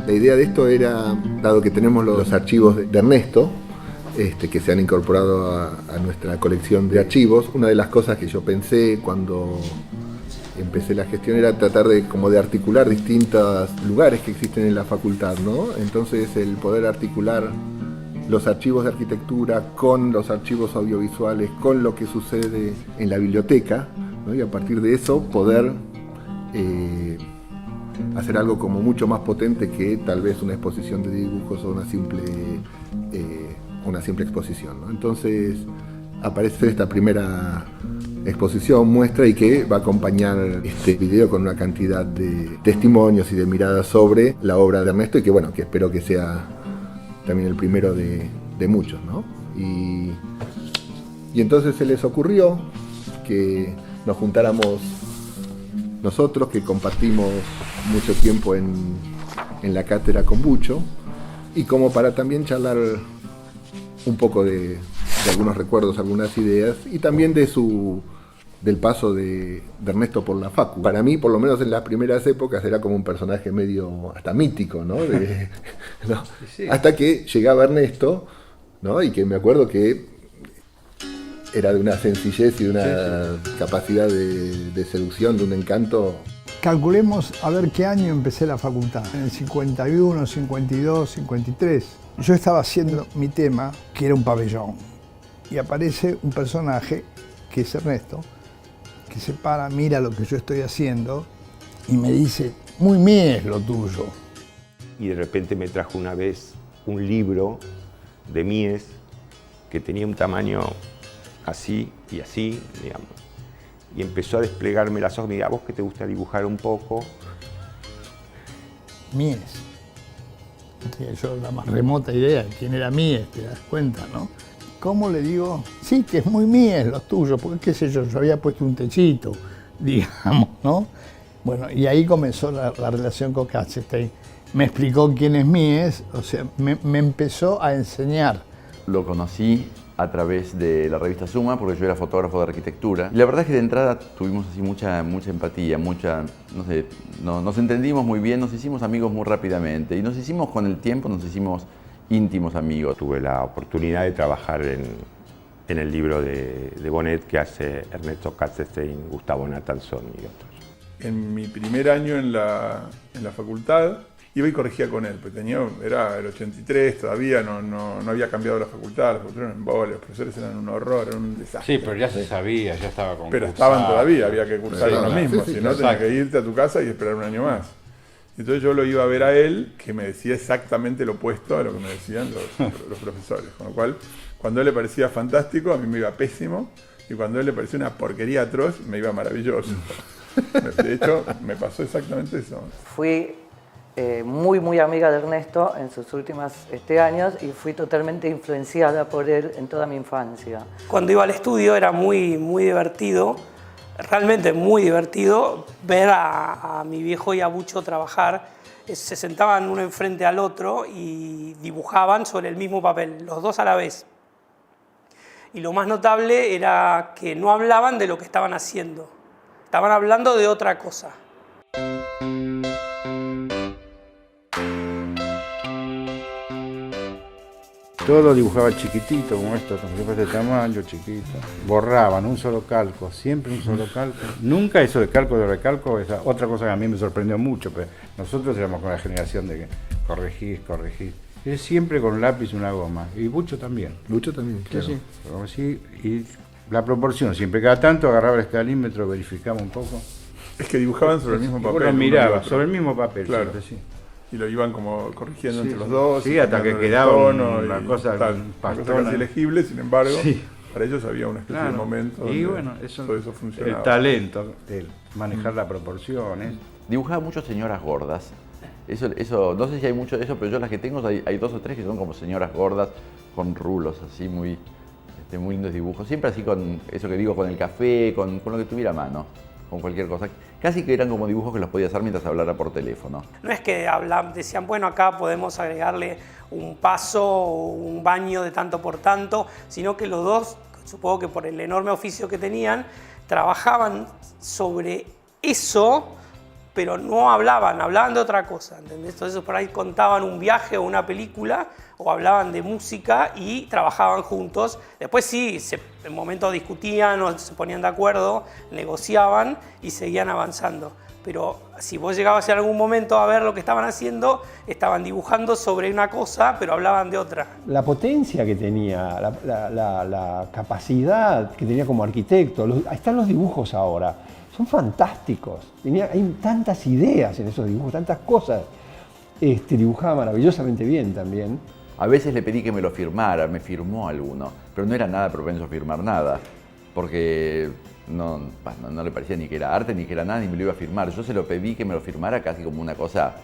La idea de esto era, dado que tenemos los archivos de Ernesto, que se han incorporado a nuestra colección de archivos, una de las cosas que yo pensé cuando empecé la gestión era tratar de articular distintos lugares que existen en la facultad, ¿no? Entonces el poder articular los archivos de arquitectura con los archivos audiovisuales, con lo que sucede en la biblioteca, ¿no? Y a partir de eso poder hacer algo como mucho más potente que tal vez una exposición de dibujos o una simple exposición, ¿no? Entonces aparece esta primera exposición, muestra, y que va a acompañar este video con una cantidad de testimonios y de miradas sobre la obra de Ernesto, y que bueno, que espero que sea también el primero de muchos, ¿no? Y entonces se les ocurrió que nos juntáramos nosotros, que compartimos mucho tiempo en la cátedra con Bucho, y como para también charlar un poco de algunos recuerdos, algunas ideas, y también del paso de Ernesto por la facu. Para mí, por lo menos en las primeras épocas, era como un personaje medio hasta mítico, ¿no? ¿No? Sí. Hasta que llegaba Ernesto, ¿no? Y que me acuerdo que era de una sencillez y de una capacidad de seducción, de un encanto. Calculemos a ver qué año empecé la facultad. En el 51, 52, 53. Yo estaba haciendo mi tema, que era un pabellón, y aparece un personaje, que es Ernesto, que se para, mira lo que yo estoy haciendo y me dice, muy mies lo tuyo. Y de repente me trajo una vez un libro de Mies que tenía un tamaño así y así, digamos. Y empezó a desplegarme las hojas. Mira, vos que te gusta dibujar un poco. Mies. No tenía yo la más remota idea de quién era Mies, te das cuenta, ¿no? ¿Cómo le digo? Sí, que es muy Mies lo tuyo, porque qué sé yo había puesto un techito, digamos, ¿no? Bueno, y ahí comenzó la relación con Katzenstein. Me explicó quién es Mies, o sea, me empezó a enseñar. Lo conocí a través de la revista Suma, porque yo era fotógrafo de arquitectura. Y la verdad es que de entrada tuvimos así mucha empatía, no sé, nos entendimos muy bien, nos hicimos amigos muy rápidamente. Y con el tiempo nos hicimos íntimos amigos. Tuve la oportunidad de trabajar en el libro de Bonnet que hace Ernesto Katzenstein, Gustavo Nathanson y otros. En mi primer año en la facultad, iba y corregía con él, porque era el 83, todavía no había cambiado la facultad era un embole, los profesores eran un horror, eran un desastre. Sí, pero ya se sabía, ya estaba concursado. Pero estaban todavía, había que cursar lo mismo, sí, si no tenías que irte a tu casa y esperar un año más. Entonces yo lo iba a ver a él, que me decía exactamente lo opuesto a lo que me decían los profesores, con lo cual, cuando a él le parecía fantástico, a mí me iba pésimo, y cuando a él le parecía una porquería atroz, me iba maravilloso. De hecho, me pasó exactamente eso. Fui muy amiga de Ernesto en sus últimos años y fui totalmente influenciada por él en toda mi infancia. Cuando iba al estudio era muy divertido, realmente muy divertido, ver a mi viejo y a Bucho trabajar. Se sentaban uno enfrente al otro y dibujaban sobre el mismo papel, los dos a la vez. Y lo más notable era que no hablaban de lo que estaban haciendo, estaban hablando de otra cosa. Todo lo dibujaba chiquitito, como esto, como si fuese de tamaño, chiquito. Borraban un solo calco, siempre un solo calco. Nunca eso de calco, de recalco, esa otra cosa que a mí me sorprendió mucho, pero nosotros éramos con la generación de que corregís. Es siempre con un lápiz y una goma. Y Bucho también. Bucho también, claro. Sí. Sí, y la proporción, siempre cada tanto agarraba el escalímetro, verificaba un poco. Es que dibujaban sobre el mismo papel. Uno miraba, sobre el mismo papel, claro. Siempre, sí. Y lo iban como corrigiendo entre los dos. Sí, hasta que quedaba una cosa casi legible, sin embargo, para ellos había una especie de momento donde todo eso funcionaba. El talento de manejar las proporciones. Dibujaba mucho señoras gordas. Eso, no sé si hay mucho de eso, pero yo las que tengo hay dos o tres que son como señoras gordas, con rulos así, muy lindos dibujos. Siempre así con eso que digo, con el café, con lo que tuviera a mano. Con cualquier cosa. Casi que eran como dibujos que los podía hacer mientras hablara por teléfono. No es que decían, bueno, acá podemos agregarle un paso o un baño de tanto por tanto, sino que los dos, supongo que por el enorme oficio que tenían, trabajaban sobre eso, pero no hablaban de otra cosa, ¿entendés? Entonces por ahí contaban un viaje o una película, o hablaban de música y trabajaban juntos. Después sí, en momentos discutían o se ponían de acuerdo, negociaban y seguían avanzando. Pero si vos llegabas en algún momento a ver lo que estaban haciendo, estaban dibujando sobre una cosa, pero hablaban de otra. La potencia que tenía, la capacidad que tenía como arquitecto, ahí están los dibujos ahora, son fantásticos. Hay tantas ideas en esos dibujos, tantas cosas. Dibujaba maravillosamente bien también. A veces le pedí que me lo firmara, me firmó alguno, pero no era nada propenso a firmar nada, porque no le parecía ni que era arte, ni que era nada, ni me lo iba a firmar. Yo se lo pedí que me lo firmara casi como una cosa,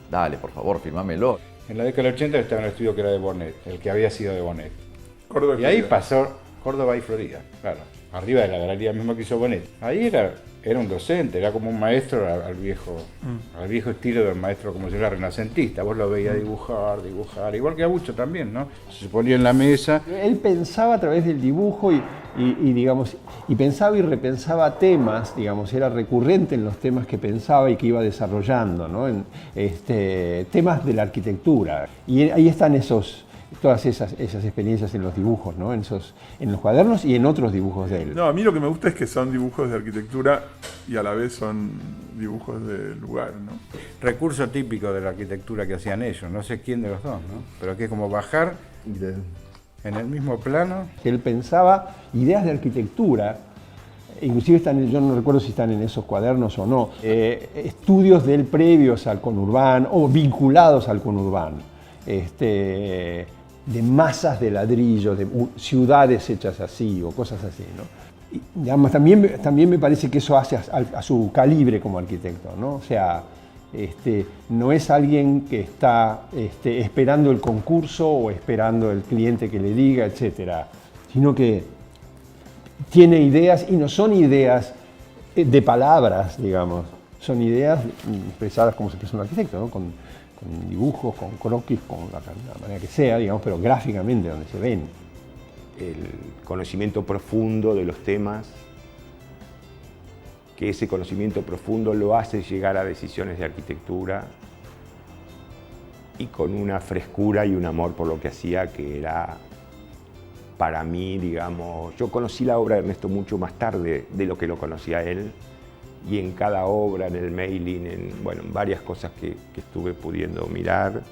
dale, por favor, firmámelo. En la década del 80 estaba en el estudio que era de Bonet, el que había sido de Bonet. Córdoba y Y ahí Florida. pasó Córdoba y Florida, claro, arriba de la galería misma que hizo Bonet. Ahí era un docente, era como un maestro al viejo estilo del maestro, como si era renacentista. Vos lo veías dibujar, igual que Abucho también, ¿no? Se ponía en la mesa. Él pensaba a través del dibujo y pensaba y repensaba temas, digamos, era recurrente en los temas que pensaba y que iba desarrollando, ¿no? Temas de la arquitectura. Y ahí están todas esas experiencias en los dibujos, ¿no? En los cuadernos y en otros dibujos de él. No, a mí lo que me gusta es que son dibujos de arquitectura y a la vez son dibujos de lugar, ¿no? Recurso típico de la arquitectura que hacían ellos, no sé quién de los dos, ¿no? Pero que es como bajar en el mismo plano. Él pensaba ideas de arquitectura, inclusive yo no recuerdo si están en esos cuadernos o no, estudios de él previos al conurbano o vinculados al conurbano. De masas de ladrillo, de ciudades hechas así o cosas así, ¿no? Y, digamos, también me parece que eso hace a su calibre como arquitecto, ¿no? O sea, no es alguien que está esperando el concurso o esperando el cliente que le diga, etcétera, sino que tiene ideas y no son ideas de palabras, digamos, son ideas expresadas como se expresa un arquitecto, ¿no? Con dibujos, con croquis, con la manera que sea, digamos, pero gráficamente donde se ven. El conocimiento profundo de los temas, que ese conocimiento profundo lo hace llegar a decisiones de arquitectura y con una frescura y un amor por lo que hacía, que era para mí, digamos, yo conocí la obra de Ernesto mucho más tarde de lo que lo conocía él, y en cada obra, en el mailing, en varias cosas que estuve pudiendo mirar,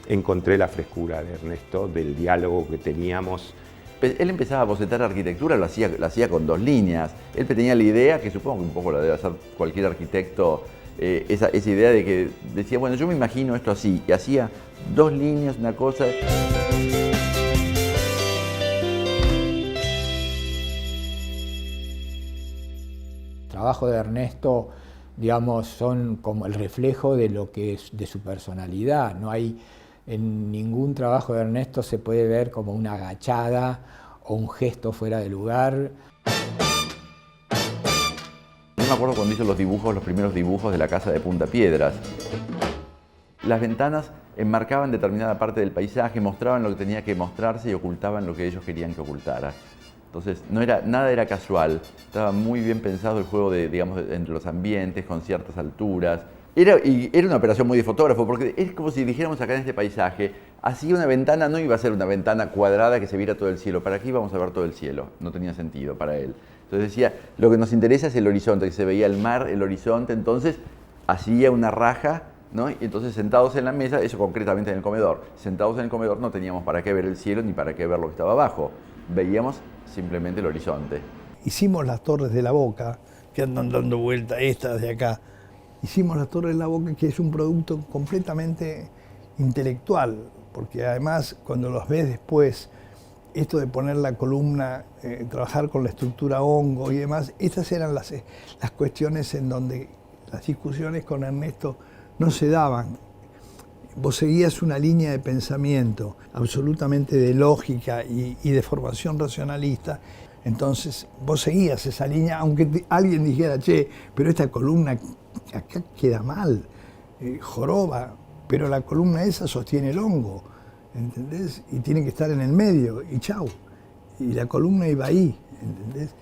encontré la frescura de Ernesto, del diálogo que teníamos. Él empezaba a bocetar arquitectura, lo hacía con 2 líneas. Él tenía la idea, que supongo que un poco la debe hacer cualquier arquitecto, esa idea de que decía, bueno, yo me imagino esto así, y hacía 2 líneas, una cosa. El trabajo de Ernesto, digamos, son como el reflejo de lo que es de su personalidad. No hay en ningún trabajo de Ernesto se puede ver como una agachada o un gesto fuera de lugar. Yo me acuerdo cuando hizo los primeros dibujos de la casa de Punta Piedras. Las ventanas enmarcaban determinada parte del paisaje, mostraban lo que tenía que mostrarse y ocultaban lo que ellos querían que ocultara. Entonces, nada era casual, estaba muy bien pensado el juego entre los ambientes, con ciertas alturas. Era una operación muy de fotógrafo, porque es como si dijéramos acá en este paisaje, así una ventana no iba a ser una ventana cuadrada que se viera todo el cielo. ¿Para qué íbamos a ver todo el cielo? No tenía sentido para él. Entonces decía, lo que nos interesa es el horizonte, que se veía el mar, el horizonte, entonces hacía una raja, ¿no? Y entonces sentados en la mesa, eso concretamente en el comedor, sentados en el comedor no teníamos para qué ver el cielo ni para qué ver lo que estaba abajo. Veíamos simplemente el horizonte. Hicimos las Torres de la Boca, que andan dando vuelta estas de acá. Hicimos las Torres de la Boca, que es un producto completamente intelectual, porque además cuando los ves después, esto de poner la columna, trabajar con la estructura hongo y demás, estas eran las cuestiones en donde las discusiones con Ernesto no se daban. Vos seguías una línea de pensamiento absolutamente de lógica y de formación racionalista. Entonces vos seguías esa línea, aunque alguien dijera, che, pero esta columna acá queda mal, joroba, pero la columna esa sostiene el hongo, ¿entendés? Y tiene que estar en el medio, y chau. Y la columna iba ahí, ¿entendés?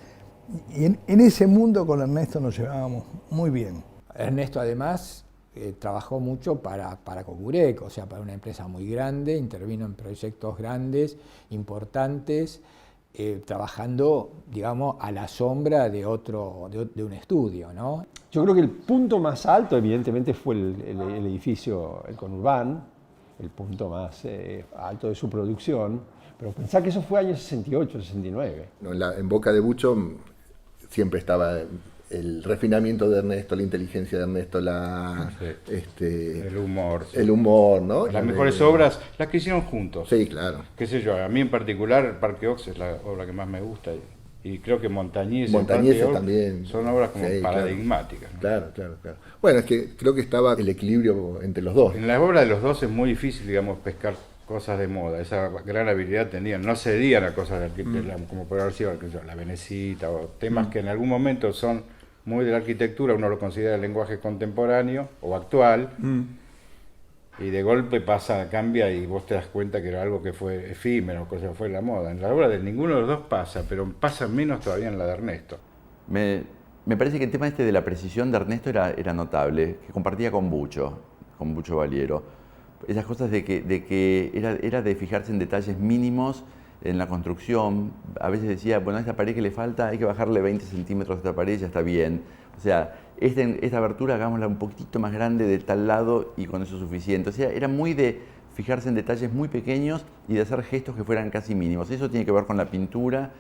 Y en ese mundo con Ernesto nos llevábamos muy bien. Ernesto además trabajó mucho para Cogurec, o sea, para una empresa muy grande, intervino en proyectos grandes, importantes, trabajando, digamos, a la sombra de un estudio, ¿no? Yo creo que el punto más alto, evidentemente, fue el edificio, el Conurbán, el punto más alto de su producción, pero pensá que eso fue año 68, 69. En boca de Bucho siempre estaba el refinamiento de Ernesto, la inteligencia de Ernesto, el humor. Sí. El humor, ¿no? Las mejores obras, las que hicieron juntos. Sí, claro. Qué sé yo, a mí en particular, Parque Ox es la obra que más me gusta. Y creo que Montañés también son obras como paradigmáticas. Claro. Bueno, es que creo que estaba el equilibrio entre los dos. En la obra de los dos es muy difícil, digamos, pescar cosas de moda. Esa gran habilidad tenían. No cedían a cosas de arquitectura, como por haber sido la Venecita o temas que en algún momento son muy de la arquitectura, uno lo considera el lenguaje contemporáneo o actual. Y de golpe cambia y vos te das cuenta que era algo que fue efímero, cosa que fue la moda. En la obra de ninguno de los dos pasa, pero pasa menos todavía en la de Ernesto. Me parece que el tema de la precisión de Ernesto era notable, que compartía con Bucho Valiero. Esas cosas de que era de fijarse en detalles mínimos en la construcción. A veces decía, bueno, a esta pared que le falta hay que bajarle 20 centímetros a esta pared, ya está bien. O sea, esta abertura hagámosla un poquitito más grande de tal lado y con eso es suficiente. O sea, era muy de fijarse en detalles muy pequeños y de hacer gestos que fueran casi mínimos. Eso tiene que ver con la pintura.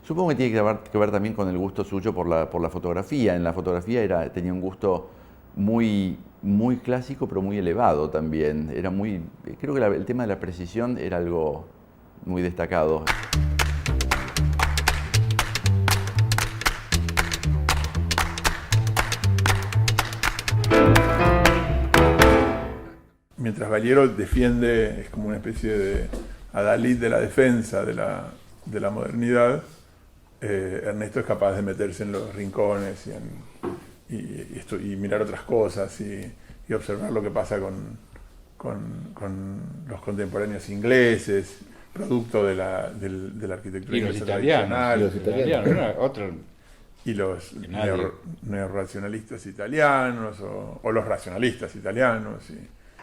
Supongo que tiene que ver también con el gusto suyo por la fotografía. En la fotografía tenía un gusto muy, muy clásico, pero muy elevado también. Creo que el tema de la precisión era algo muy destacado. Mientras Valiero defiende, es como una especie de adalid de la defensa de la modernidad, Ernesto es capaz de meterse en los rincones y mirar otras cosas y observar lo que pasa con los contemporáneos ingleses, producto de la arquitectura inglesa tradicional. Y los italianos, y los neorracionalistas italianos o los racionalistas italianos.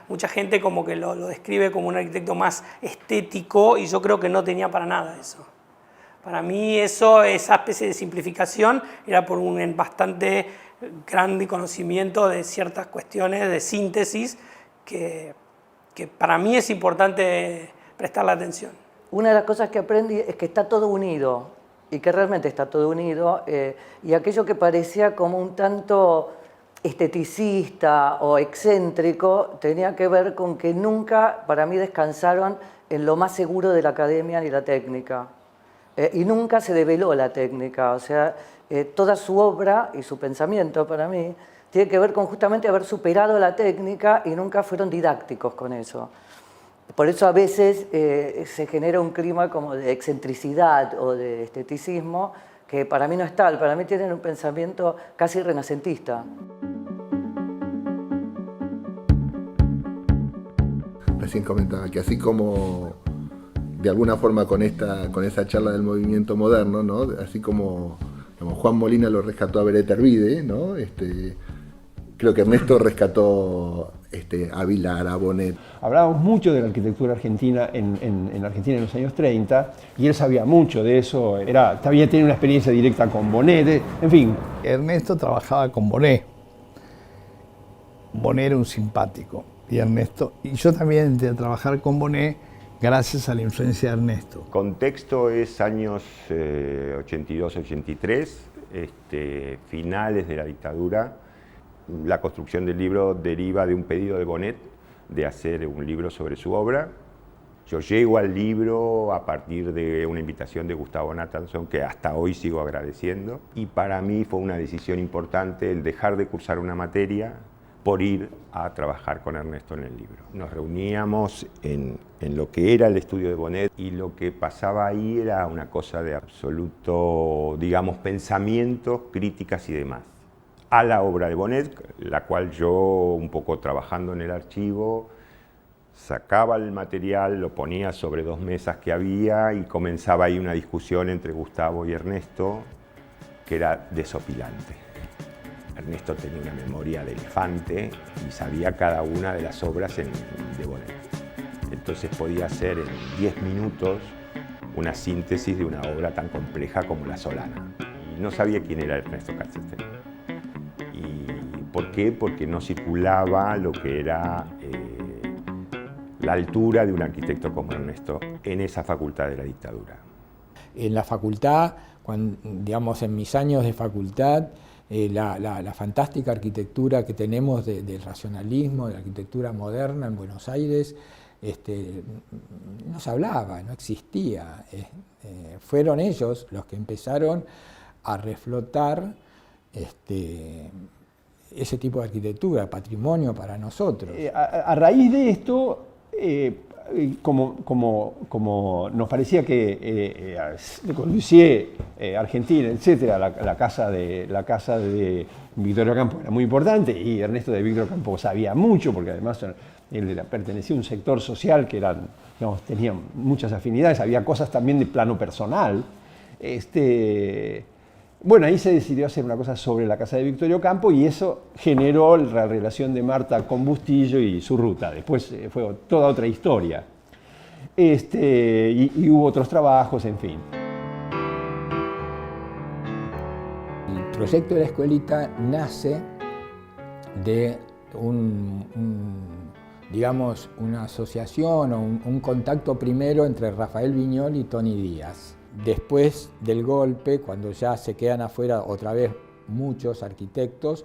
Mucha gente como que lo describe como un arquitecto más estético y yo creo que no tenía para nada eso. Para mí esa especie de simplificación era por un bastante grande conocimiento de ciertas cuestiones de síntesis que para mí es importante prestarle atención. Una de las cosas que aprendí es que está todo unido y que realmente está todo unido y aquello que parecía como un tanto esteticista o excéntrico tenía que ver con que nunca para mí descansaron en lo más seguro de la academia ni la técnica. Y nunca se develó la técnica, o sea, toda su obra y su pensamiento para mí tiene que ver con justamente haber superado la técnica y nunca fueron didácticos con eso. Por eso a veces se genera un clima como de excentricidad o de esteticismo que para mí no es tal, para mí tienen un pensamiento casi renacentista. Recién comentaba que así como de alguna forma con esa charla del movimiento moderno, ¿no? Así como Juan Molina lo rescató a Beretta Ervide, ¿no? Creo que Ernesto rescató a Vilar, a Bonet. Hablábamos mucho de la arquitectura argentina en Argentina en los años 30 y él sabía mucho de eso, también tenía una experiencia directa con Bonet, en fin. Ernesto trabajaba con Bonet. Bonet era un simpático y yo también entré a trabajar con Bonet gracias a la influencia de Ernesto. Contexto es años 82-83, finales de la dictadura. La construcción del libro deriva de un pedido de Bonet de hacer un libro sobre su obra. Yo llego al libro a partir de una invitación de Gustavo Nathanson, que hasta hoy sigo agradeciendo. Y para mí fue una decisión importante el dejar de cursar una materia por ir a trabajar con Ernesto en el libro. Nos reuníamos en lo que era el estudio de Bonet y lo que pasaba ahí era una cosa de absoluto, digamos, pensamientos, críticas y demás. A la obra de Bonet, la cual yo, un poco trabajando en el archivo, sacaba el material, lo ponía sobre dos mesas que había y comenzaba ahí una discusión entre Gustavo y Ernesto que era desopilante. Ernesto tenía una memoria de elefante y sabía cada una de las obras de Bonet. Entonces podía hacer en 10 minutos una síntesis de una obra tan compleja como La Solana. Y no sabía quién era Ernesto Katzenstein. ¿Y por qué? Porque no circulaba lo que era la altura de un arquitecto como Ernesto en esa facultad de la dictadura. En la facultad, digamos en mis años de facultad, la fantástica arquitectura que tenemos del racionalismo, de la arquitectura moderna en Buenos Aires, no se hablaba, no existía. Fueron ellos los que empezaron a reflotar ese tipo de arquitectura, patrimonio para nosotros. A raíz de esto, como nos parecía que Le Corbusier, Argentina, etcétera, la casa de Victorio Campo era muy importante y Ernesto de Victorio Campo sabía mucho, porque además él pertenecía a un sector social que tenía muchas afinidades, había cosas también de plano personal. Bueno, ahí se decidió hacer una cosa sobre la casa de Victorio Campo y eso generó la relación de Marta con Bustillo y su ruta. Después fue toda otra historia. Y hubo otros trabajos, en fin. El proyecto de la escuelita nace de digamos, una asociación o un contacto primero entre Rafael Viñoly y Tony Díaz. Después del golpe, cuando ya se quedan afuera otra vez muchos arquitectos,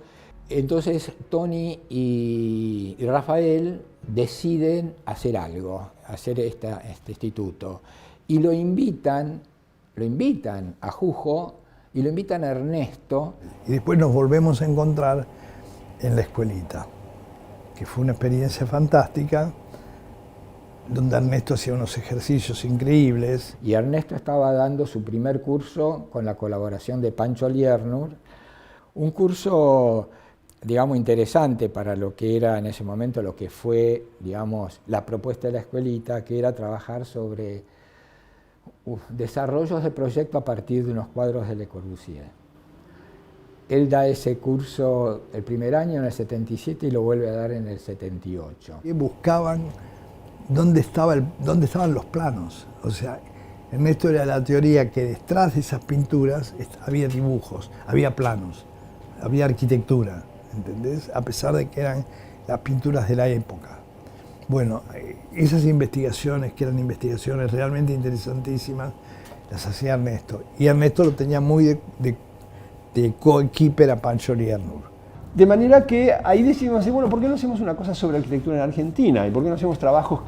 entonces Tony y Rafael deciden hacer algo, hacer este instituto. Y lo invitan a Jujo y lo invitan a Ernesto. Y después nos volvemos a encontrar en la escuelita, que fue una experiencia fantástica, donde Ernesto hacía unos ejercicios increíbles. Y Ernesto estaba dando su primer curso con la colaboración de Pancho Liernur, un curso, digamos, interesante para lo que era en ese momento, lo que fue, digamos, la propuesta de la escuelita, que era trabajar sobre desarrollos de proyecto a partir de unos cuadros de Le Corbusier. Él da ese curso el primer año, en el 77, y lo vuelve a dar en el 78. Y buscaban dónde estaban los planos. O sea, Ernesto era la teoría que detrás de esas pinturas había dibujos, había planos, había arquitectura, ¿entendés? A pesar de que eran las pinturas de la época. Bueno, esas investigaciones, que eran investigaciones realmente interesantísimas, las hacía Ernesto. Y Ernesto lo tenía muy de coequiper a Pancho Liernur. De manera que ahí decidimos, bueno, ¿por qué no hacemos una cosa sobre arquitectura en Argentina? ¿Y por qué no hacemos trabajos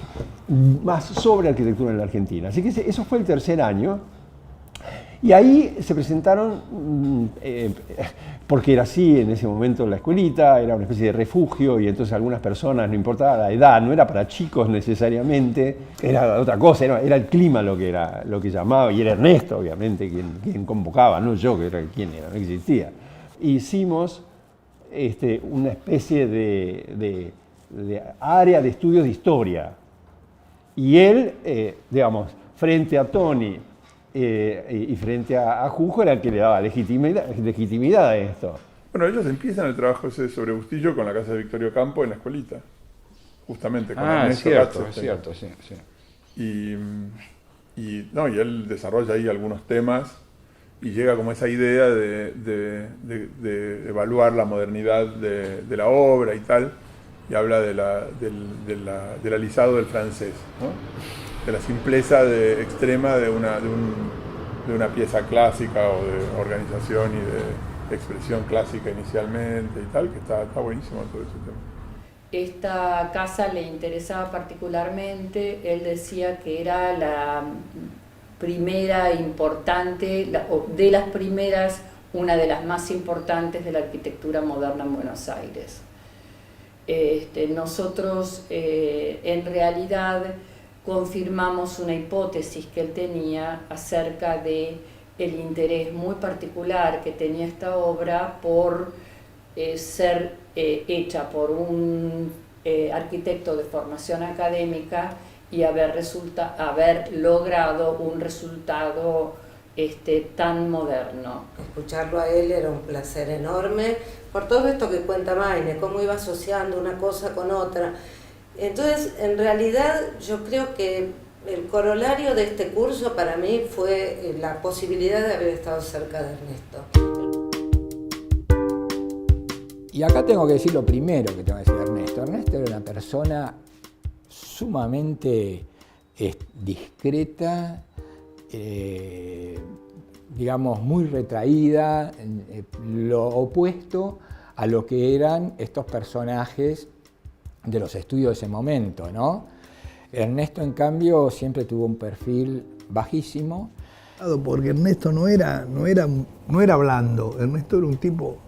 más sobre arquitectura en la Argentina? Así que eso fue el tercer año. Y ahí se presentaron, porque era así en ese momento la escuelita, era una especie de refugio y entonces algunas personas, no importaba la edad, no era para chicos necesariamente, era otra cosa, era el clima lo que llamaba, y era Ernesto obviamente quien convocaba, no yo, que era quien era, no existía. Hicimos una especie de área de estudios de historia. Y él, digamos, frente a Tony y frente a Jujo, era el que le daba legitimidad a esto. Bueno, ellos empiezan el trabajo ese sobre Bustillo con la casa de Victorio Campo en la escuelita. Justamente con Ernesto es cierto, sí. Y él desarrolla ahí algunos temas y llega como esa idea de evaluar la modernidad de la obra y tal, y habla del alisado del francés, ¿no? De la simpleza extrema de una pieza clásica o de organización y de expresión clásica inicialmente y tal, que está buenísimo todo ese tema. Esta casa le interesaba particularmente, él decía que era la primera importante, o de las primeras, una de las más importantes de la arquitectura moderna en Buenos Aires. Nosotros en realidad confirmamos una hipótesis que él tenía acerca de el interés muy particular que tenía esta obra por ser hecha por un arquitecto de formación académica y haber logrado un resultado tan moderno. Escucharlo a él era un placer enorme por todo esto que cuenta Mayne, cómo iba asociando una cosa con otra. Entonces, en realidad, yo creo que el corolario de este curso para mí fue la posibilidad de haber estado cerca de Ernesto. Y acá tengo que decir lo primero que tengo que decir de Ernesto. Ernesto era una persona sumamente discreta, digamos, muy retraída, lo opuesto a lo que eran estos personajes de los estudios de ese momento, ¿no? Ernesto, en cambio, siempre tuvo un perfil bajísimo. Porque Ernesto no era blando, Ernesto era un tipo,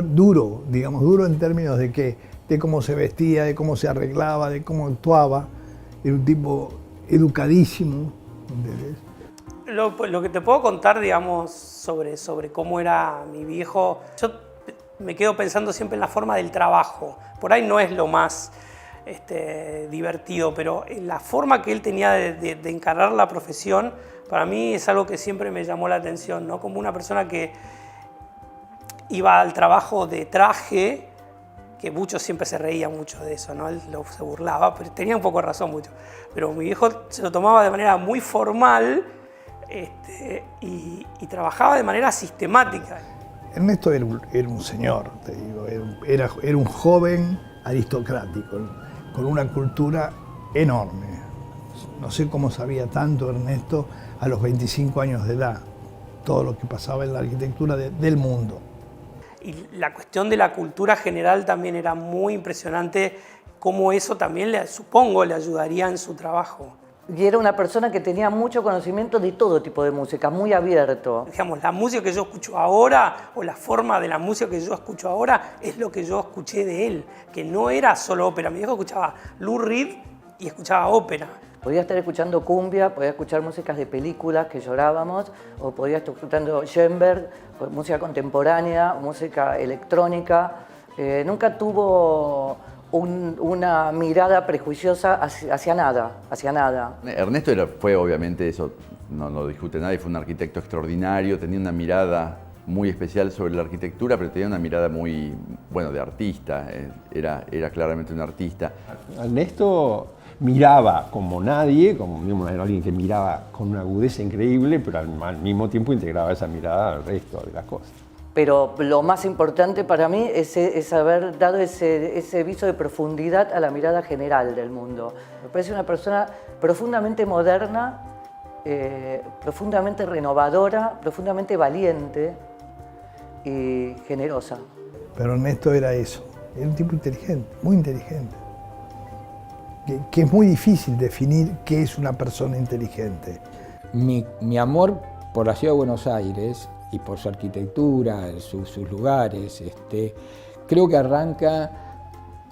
duro, digamos, duro en términos de cómo se vestía, de cómo se arreglaba, de cómo actuaba. Era un tipo educadísimo, ¿entendés? Lo que te puedo contar, digamos, sobre cómo era mi viejo, yo me quedo pensando siempre en la forma del trabajo. Por ahí no es lo más divertido, pero la forma que él tenía de encarar la profesión, para mí es algo que siempre me llamó la atención, ¿no? Como una persona que iba al trabajo de traje, que Bucho siempre se reía mucho de eso, ¿no? Él se burlaba, pero tenía un poco de razón Bucho. Pero mi viejo se lo tomaba de manera muy formal y trabajaba de manera sistemática. Ernesto era un señor, te digo, era un joven aristocrático, con una cultura enorme. No sé cómo sabía tanto Ernesto a los 25 años de edad, todo lo que pasaba en la arquitectura del mundo. Y la cuestión de la cultura general también era muy impresionante, cómo eso también, supongo, le ayudaría en su trabajo. Y era una persona que tenía mucho conocimiento de todo tipo de música, muy abierto. Digamos, la música que yo escucho ahora, o la forma de la música que yo escucho ahora, es lo que yo escuché de él, que no era solo ópera. Mi viejo escuchaba Lou Reed y escuchaba ópera. Podía estar escuchando cumbia, podía escuchar músicas de películas que llorábamos, o podía estar escuchando Schoenberg, música contemporánea, música electrónica. Nunca tuvo una mirada prejuiciosa hacia nada. Ernesto fue obviamente eso, no lo discute nadie, fue un arquitecto extraordinario, tenía una mirada muy especial sobre la arquitectura, pero tenía una mirada muy, bueno, de artista, era claramente un artista. Ernesto miraba como nadie, como era alguien que miraba con una agudeza increíble, pero al mismo tiempo integraba esa mirada al resto de las cosas. Pero lo más importante para mí es haber dado ese viso de profundidad a la mirada general del mundo. Me parece una persona profundamente moderna, profundamente renovadora, profundamente valiente y generosa. Pero Ernesto era eso, era un tipo inteligente, muy inteligente. Que es muy difícil definir qué es una persona inteligente. Mi amor por la ciudad de Buenos Aires y por su arquitectura, sus lugares, creo que arranca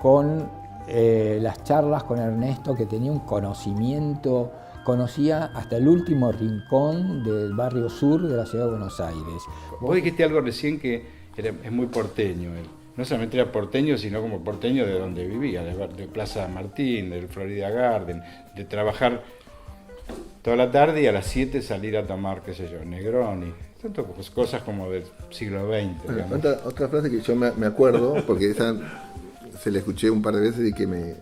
con las charlas con Ernesto, que tenía un conocimiento, conocía hasta el último rincón del barrio sur de la ciudad de Buenos Aires. Vos dijiste algo recién que es muy porteño él. No solamente era porteño, sino como porteño de donde vivía, de Plaza Martín, del Florida Garden, de trabajar toda la tarde y a las 7 salir a tomar, qué sé yo, Negroni. Tanto cosas como del siglo XX. Bueno, otra frase que yo me acuerdo, porque esa se la escuché un par de veces y que me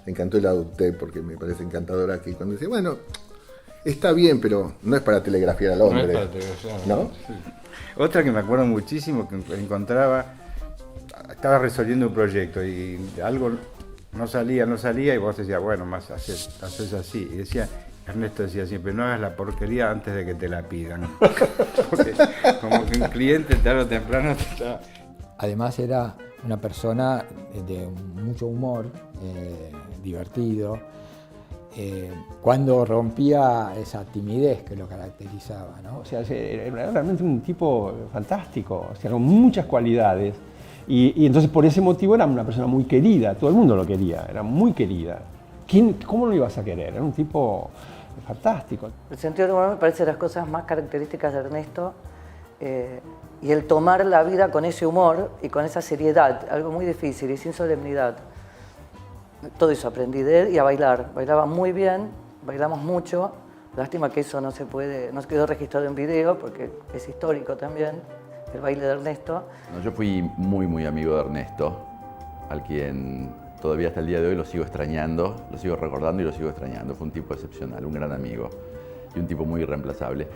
encantó y la adopté porque me parece encantadora, que cuando decía, bueno, está bien, pero no es para telegrafiar al hombre. No es para telegrafiar, ¿no? Sí. Otra que me acuerdo muchísimo, que encontraba, estaba resolviendo un proyecto y algo no salía y vos decías, bueno, más haces así. Y decía, Ernesto decía siempre, no hagas la porquería antes de que te la pidan. Porque como que un cliente tarde o temprano te está... Además era una persona de mucho humor, divertido, cuando rompía esa timidez que lo caracterizaba, ¿no? O sea, era realmente un tipo fantástico, o sea, con muchas cualidades. Y entonces por ese motivo era una persona muy querida, todo el mundo lo quería, era muy querida. ¿Cómo no lo ibas a querer? Era un tipo fantástico. El sentido del humor me parece de las cosas más características de Ernesto, y el tomar la vida con ese humor y con esa seriedad, algo muy difícil y sin solemnidad. Todo eso aprendí de él, y a bailar. Bailaba muy bien, bailamos mucho, Lástima que eso no se quedó registrado en video porque es histórico también, el baile de Ernesto. No, yo fui muy amigo de Ernesto, al quien todavía hasta el día de hoy lo sigo extrañando, lo sigo recordando y lo sigo extrañando. Fue un tipo excepcional, un gran amigo y un tipo muy irreemplazable.